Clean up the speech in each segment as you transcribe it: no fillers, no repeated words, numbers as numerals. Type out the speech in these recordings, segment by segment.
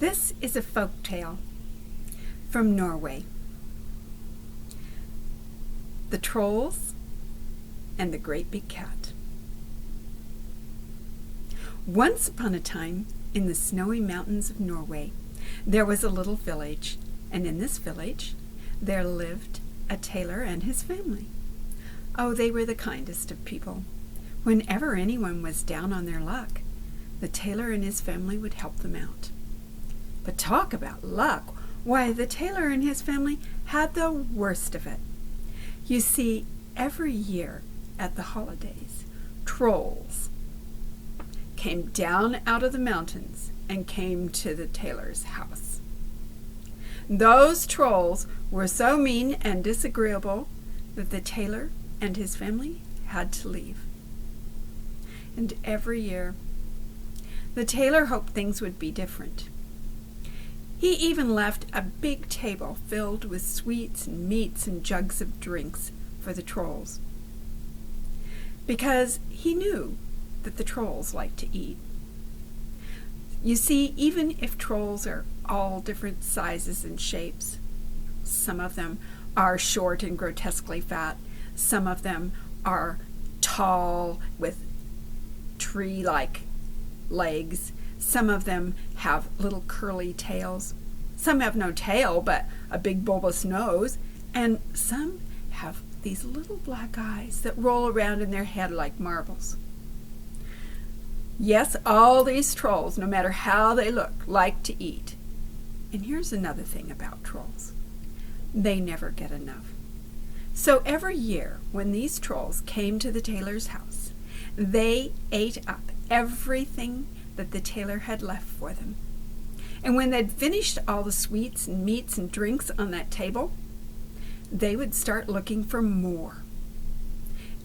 This is a folk tale from Norway. The Trolls and the Great Big Cat. Once upon a time, in the snowy mountains of Norway, there was a little village, and in this village there lived a tailor and his family. Oh, they were the kindest of people. Whenever anyone was down on their luck, the tailor and his family would help them out. But talk about luck! Why, the tailor and his family had the worst of it. You see, every year at the holidays, trolls came down out of the mountains and came to the tailor's house. Those trolls were so mean and disagreeable that the tailor and his family had to leave. And every year, the tailor hoped things would be different. He even left a big table filled with sweets and meats and jugs of drinks for the trolls, because he knew that the trolls liked to eat. You see, even if trolls are all different sizes and shapes, some of them are short and grotesquely fat, some of them are tall with tree-like legs, some of them have little curly tails, some have no tail but a big bulbous nose, and some have these little black eyes that roll around in their head like marbles. Yes, all these trolls, no matter how they look, like to eat. And here's another thing about trolls. They never get enough. So every year when these trolls came to the tailor's house, they ate up everything that the tailor had left for them. And when they'd finished all the sweets and meats and drinks on that table, they would start looking for more.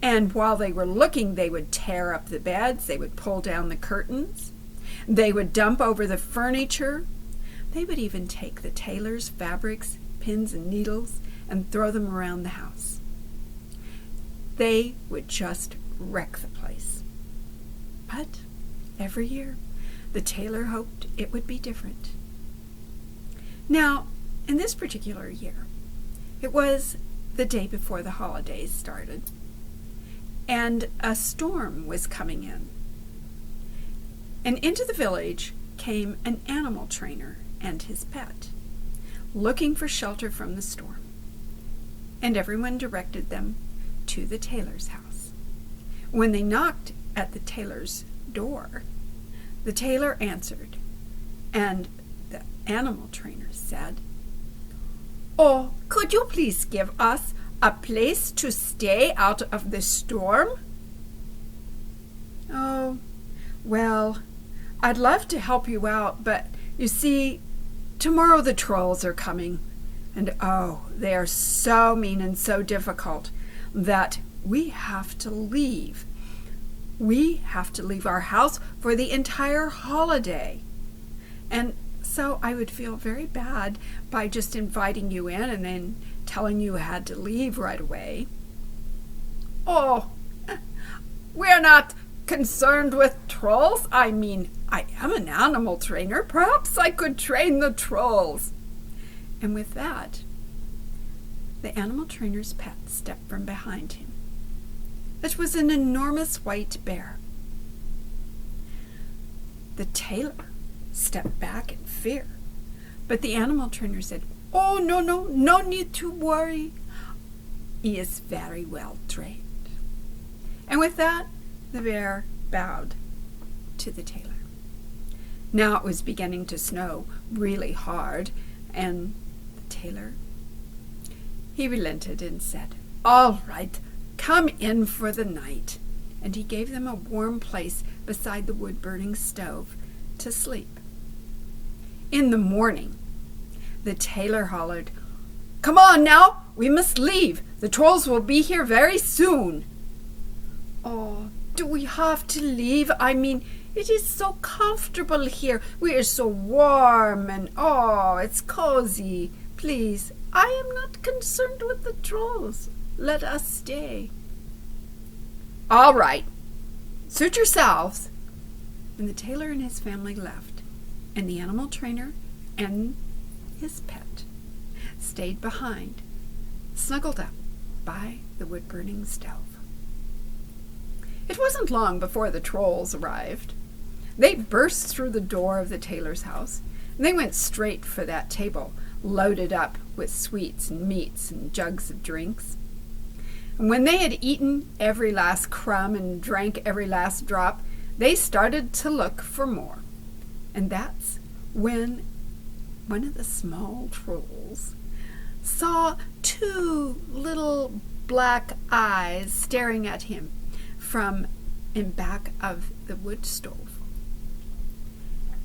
And while they were looking, they would tear up the beds, they would pull down the curtains, they would dump over the furniture, they would even take the tailor's fabrics, pins and needles, and throw them around the house. They would just wreck the place. But every year, the tailor hoped it would be different. Now, in this particular year, it was the day before the holidays started, and a storm was coming in. And into the village came an animal trainer and his pet, looking for shelter from the storm. And everyone directed them to the tailor's house. When they knocked at the tailor's door, the tailor answered, and the animal trainer said, "Oh, could you please give us a place to stay out of the storm?" "Oh, well, I'd love to help you out, but you see, tomorrow the trolls are coming, and oh, they are so mean and so difficult that we have to leave. We have to leave our house for the entire holiday. And so I would feel very bad by just inviting you in and then telling you had to leave right away." "Oh, we're not concerned with trolls. I mean, I am an animal trainer. Perhaps I could train the trolls." And with that, the animal trainer's pet stepped from behind him. It was an enormous white bear. The tailor stepped back in fear, but the animal trainer said, "Oh, no need to worry. He is very well trained." And with that, the bear bowed to the tailor. Now it was beginning to snow really hard, and the tailor, he relented and said, "All right, come in for the night." And he gave them a warm place beside the wood-burning stove to sleep. In the morning, the tailor hollered, "Come on now, we must leave. The trolls will be here very soon." "Oh, do we have to leave? I mean, it is so comfortable here. We are so warm and oh, it's cozy. Please, I am not concerned with the trolls. Let us stay." "All right, suit yourselves." And the tailor and his family left, and the animal trainer and his pet stayed behind, snuggled up by the wood-burning stove. It wasn't long before the trolls arrived. They burst through the door of the tailor's house, and they went straight for that table, loaded up with sweets and meats and jugs of drinks. And when they had eaten every last crumb and drank every last drop, they started to look for more. And that's when one of the small trolls saw two little black eyes staring at him from in back of the wood stove.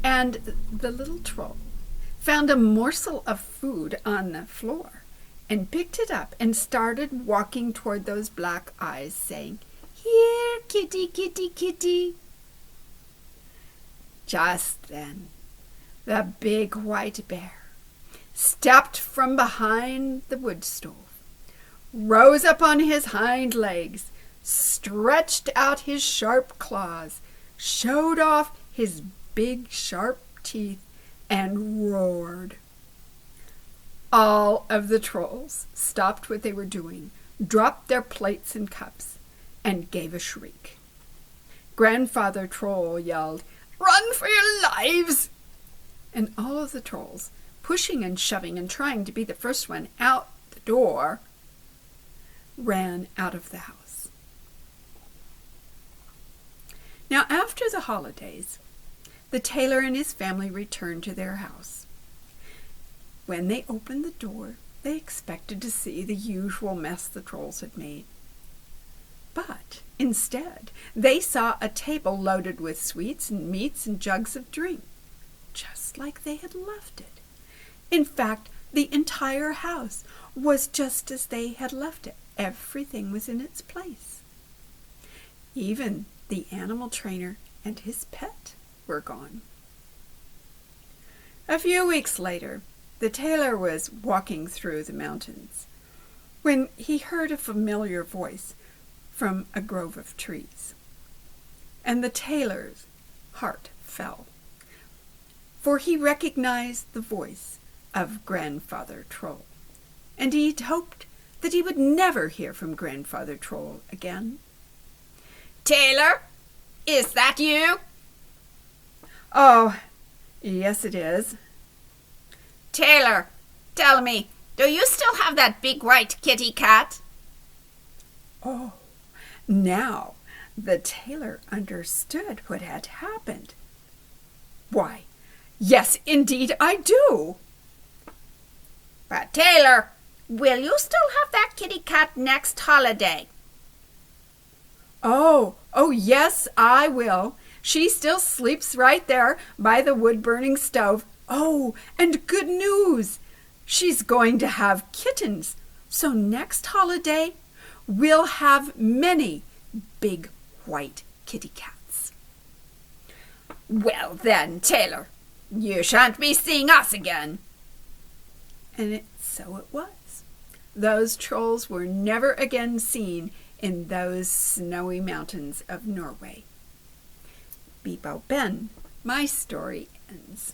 And the little troll found a morsel of food on the floor and picked it up and started walking toward those black eyes, saying, "Here, kitty, kitty, kitty." Just then, the big white bear stepped from behind the wood stove, rose up on his hind legs, stretched out his sharp claws, showed off his big sharp teeth, and roared. All of the trolls stopped what they were doing, dropped their plates and cups, and gave a shriek. Grandfather Troll yelled, "Run for your lives!" And all of the trolls, pushing and shoving and trying to be the first one out the door, ran out of the house. Now, after the holidays, the tailor and his family returned to their house. When they opened the door, they expected to see the usual mess the trolls had made. But instead, they saw a table loaded with sweets and meats and jugs of drink, just like they had left it. In fact, the entire house was just as they had left it. Everything was in its place. Even the animal trainer and his pet were gone. A few weeks later, the tailor was walking through the mountains when he heard a familiar voice from a grove of trees. And the tailor's heart fell, for he recognized the voice of Grandfather Troll, and he'd hoped that he would never hear from Grandfather Troll again. "Tailor, is that you?" "Oh, yes it is." "Tailor, tell me, do you still have that big white kitty cat?" Oh, now the tailor understood what had happened. "Why, yes, indeed I do." "But Tailor, will you still have that kitty cat next holiday?" Oh, yes, I will. She still sleeps right there by the wood-burning stove. Oh, and good news! She's going to have kittens. So next holiday, we'll have many big white kitty cats. "Well then, Tailor, you shan't be seeing us again." And so it was. Those trolls were never again seen in those snowy mountains of Norway. Beep-o Ben, my story ends.